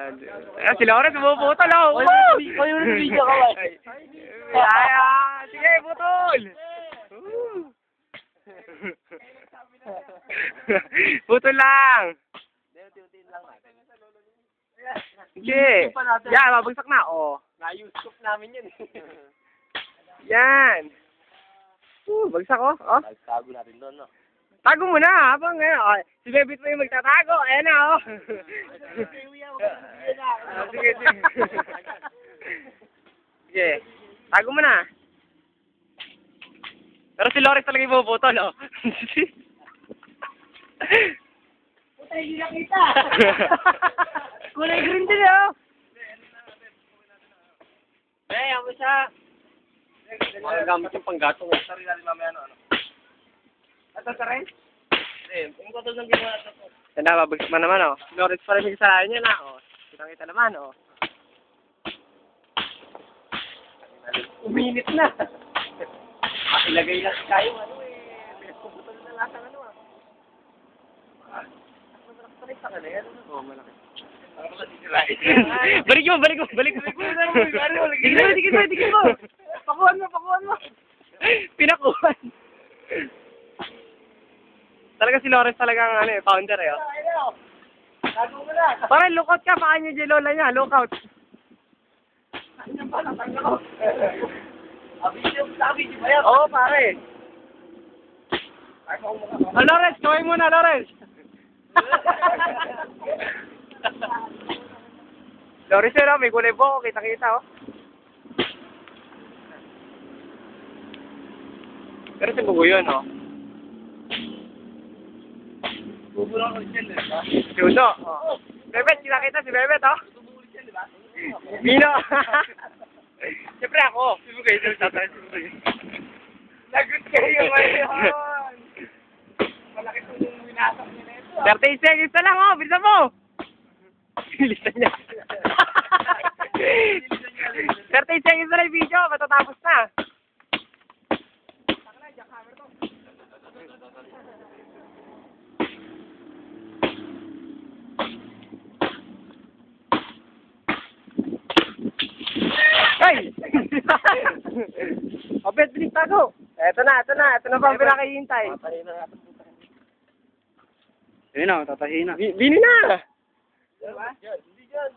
Ayan, si Lawrence, bumuputol, oh! Oy, yung video ka ba? Ayan, sige, putol! Putol lang! Sige! Yan, mabagsak na, oh. Na-YouTube namin yun. Yan! Bagsak, oh. Oh. Tago natin doon, no? Tago mo na, habang ngayon. Oh, si Bebit mo yung magtatago. Ayan na, oh. Sige, sige. Sige. Tago mo na. Pero si Lawrence talaga yung puputol, oh. Puta, hindi nakita. Kulay green din, oh. Ayaw mo siya. Magagamit yung panggatong. Sarili natin mamaya, ano? Ito sa rin? Yung kotol ng ginawa ito. Yan na, mabagsak man naman, oh. Si Lawrence pa rin yung kasalanan niya na, oh. Kitang-kita naman, oh. Uminit na. Ilagay lang kayo, ano eh. Pinagpuputol na lahat ng ano, ah. Malaki sa kanila, ano? Oo, malaki. Balik Balik mo, balik mo, balik mo. Dikit mo. Pakuhan mo. Pinakuhan. Talaga si Lawrence talagang ano eh, founder eh. Oh. Tago mo na. Parang lookout ka, baka niya dyan lola niya, lookout. Ano ba, natangga ko? Video ba yan? Oo, pare. Oh, Lawrence, kaway muna, Lawrence. Lawrence yun, oh, may kulay po, kita-kita, oh. Pero si Bugo yun, oh. Bubo lang ulit yan, di ba? Si Uno, oh. Bebet, kita-kita si Bebet, oh. Bubo ulit yan, di ba? Mino. Siyempre ako. Lagot kayo ngayon! Malaki po yung winasak niya na ito. 30 seconds na lang, oh. Bilisan mo. Bilisan niya. 30 seconds na lang yung video. Matatapos na. Ay! Obet, bilis tago. Ito na pa ang pinakahihintay. Ayun na, tatahin na. Bini na! Diba? Hindi dyan.